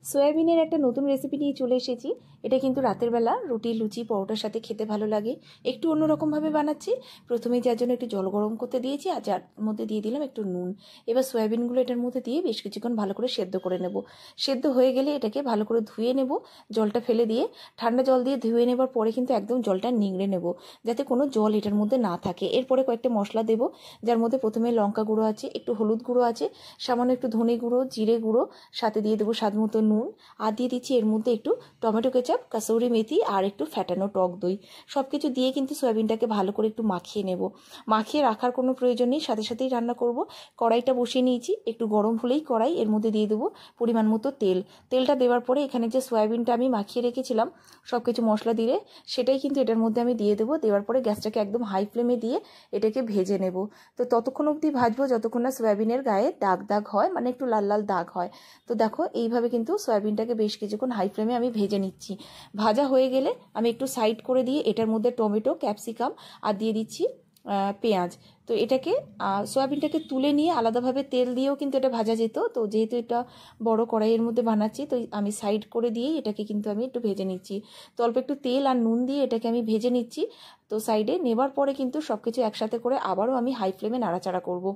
সয়াবিনের একটা নতুন রেসিপি নিয়ে চলে এসেছি। এটা কিন্তু রাতের বেলা রুটি, লুচি, পরোটার সাথে খেতে ভালো লাগে। একটু অন্যরকমভাবে বানাচ্ছি। প্রথমেই যার জন্য একটু জল গরম করতে দিয়েছি, আর যার মধ্যে দিয়ে দিলাম একটু নুন। এবার সয়াবিনগুলো এটার মধ্যে দিয়ে বেশ কিছুক্ষণ ভালো করে সেদ্ধ করে নেব। সেদ্ধ হয়ে গেলে এটাকে ভালো করে ধুয়ে নেব, জলটা ফেলে দিয়ে। ঠান্ডা জল দিয়ে ধুয়ে নেবার পরে কিন্তু একদম জলটা নিংড়ে নেব, যাতে কোনো জল এটার মধ্যে না থাকে। এরপরে কয়েকটা মশলা দেব, যার মধ্যে প্রথমে লঙ্কা গুঁড়ো আছে, একটু হলুদ গুঁড়ো আছে, সামান্য একটু ধনে গুঁড়ো, জিরে গুঁড়ো, সাথে দিয়ে দেবো স্বাদ মতো নুন। আর দিয়ে দিচ্ছি এর মধ্যে একটু টমেটো কেচাপ, কাসুরি মেথি আর একটু ফ্যাটানো টক দই। সব কিছু দিয়ে কিন্তু সয়াবিনটাকে ভালো করে একটু মাখিয়ে নেব। মাখিয়ে রাখার কোনো প্রয়োজন নেই, সাথে সাথেই রান্না করব। কড়াইটা বসিয়ে নিয়েছি, একটু গরম হলেই কড়াই, এর মধ্যে দিয়ে দেবো পরিমাণ মতো তেল। তেলটা দেওয়ার পরে এখানে যে সয়াবিনটা আমি মাখিয়ে রেখেছিলাম সব কিছু মশলা দিয়ে, সেটাই কিন্তু এটার মধ্যে আমি দিয়ে দেবো। দেওয়ার পরে গ্যাসটাকে একদম হাই ফ্লেমে দিয়ে এটাকে ভেজে নেব। তো ততক্ষণ অবধি ভাজবো যতক্ষণ না সয়াবিনের গায়ে দাগ দাগ হয়, মানে একটু লাল লাল দাগ হয়। তো দেখো এইভাবে কিন্তু সয়াবিনটাকে বেশ কিছুক্ষণ হাই ফ্লেমে আমি ভেজে নিচ্ছি। ভাজা হয়ে গেলে আমি একটু সাইড করে দিয়ে এটার মধ্যে টমেটো, ক্যাপসিকাম আর দিয়ে দিচ্ছি পেঁয়াজ। তো এটাকে সয়াবিনটাকে তুলে নিয়ে আলাদাভাবে তেল দিয়েও কিন্তু এটা ভাজা যেত। তো যেহেতু এটা বড় কড়াইয়ের মধ্যে বানাচ্ছি, তো আমি সাইড করে দিয়েই এটাকে কিন্তু আমি একটু ভেজে নিচ্ছি। তো অল্প একটু তেল আর নুন দিয়ে এটাকে আমি ভেজে নিচ্ছি। তো সাইডে নেবার পরে কিন্তু সব কিছু একসাথে করে আবারও আমি হাই ফ্লেমে নাড়াচাড়া করব।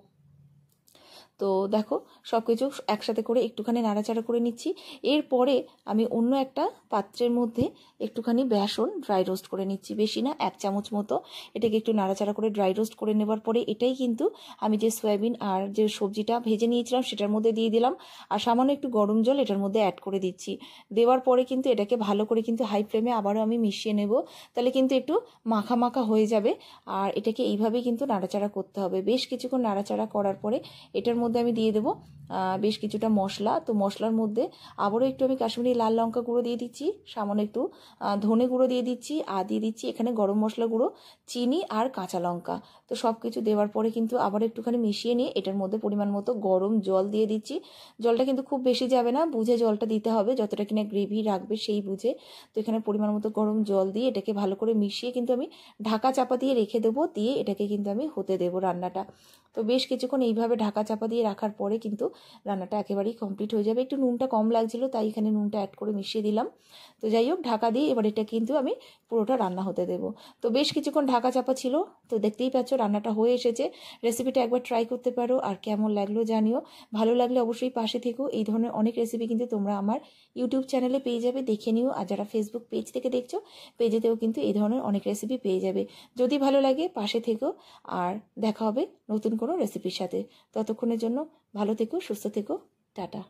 তো দেখো সব কিছু একসাথে করে একটুখানি নাড়াচাড়া করে নিচ্ছি। এরপরে আমি অন্য একটা পাত্রের মধ্যে একটুখানি বেসন ড্রাই রোস্ট করে নিচ্ছি, বেশি না, 1 চামচ মতো। এটাকে একটু নাড়াচাড়া করে ড্রাই রোস্ট করে নেবার পরে এটাই কিন্তু আমি যে সয়াবিন আর যে সবজিটা ভেজে নিয়েছিলাম সেটার মধ্যে দিয়ে দিলাম। আর সামান্য একটু গরম জল এটার মধ্যে অ্যাড করে দিচ্ছি। দেওয়ার পরে কিন্তু এটাকে ভালো করে কিন্তু হাই ফ্লেমে আবারও আমি মিশিয়ে নেব। তাহলে কিন্তু একটু মাখা মাখা হয়ে যাবে। আর এটাকে এইভাবেই কিন্তু নাড়াচাড়া করতে হবে। বেশ কিছুক্ষণ নাড়াচাড়া করার পরে এটার মধ্যে আমি দিয়ে দেবো বেশ কিছুটা মশলা। তো মশলার মধ্যে আবারও একটু আমি কাশ্মীরি লাল লঙ্কা গুঁড়ো দিয়ে দিচ্ছি, সামান্য একটু ধনে গুঁড়ো দিয়ে দিচ্ছি, আর দিয়ে দিচ্ছি এখানে গরম মশলা গুঁড়ো, চিনি আর কাঁচা লঙ্কা। তো সব কিছু দেওয়ার পরে কিন্তু আবার একটুখানি মিশিয়ে নিয়ে এটার মধ্যে পরিমাণ মতো গরম জল দিয়ে দিচ্ছি। জলটা কিন্তু খুব বেশি যাবে না, বুঝে জলটা দিতে হবে, যতটা কিনা গ্রেভি রাখবে সেই বুঝে। তো এখানে পরিমাণ মতো গরম জল দিয়ে এটাকে ভালো করে মিশিয়ে কিন্তু আমি ঢাকা চাপা দিয়ে রেখে দেবো। দিয়ে এটাকে কিন্তু আমি হতে দেবো রান্নাটা। তো বেশ কিছুক্ষণ এইভাবে ঢাকা চাপা দিয়ে রাখার পরে কিন্তু রান্নাটা একেবারেই কমপ্লিট হয়ে যাবে। একটু নুনটা কম লাগছিল, তাই এখানে নুনটা অ্যাড করে মিশিয়ে দিলাম। তো যাই হোক, ঢাকা দিয়ে এবার এটা কিন্তু আমি পুরোটা রান্না হতে দেবো। তো বেশ কিছুক্ষণ ঢাকা চাপা ছিল। তো দেখতেই পাচ্ছ রান্নাটা হয়ে এসেছে। রেসিপিটা একবার ট্রাই করতে পারো, আর কেমন লাগলো জানিও। ভালো লাগলে অবশ্যই পাশে থেকো। এই ধরনের অনেক রেসিপি কিন্তু তোমরা আমার ইউটিউব চ্যানেলে পেয়ে যাবে, দেখে নিও। আর যারা ফেসবুক পেজ থেকে দেখছো, পেজেতেও কিন্তু এই ধরনের অনেক রেসিপি পেয়ে যাবে। যদি ভালো লাগে পাশে থেকো, আর দেখা হবে নতুন কোনো রেসিপির সাথে। ততক্ষণের জন্য ভালো থেকো, সুস্থ থেকো, টাটা।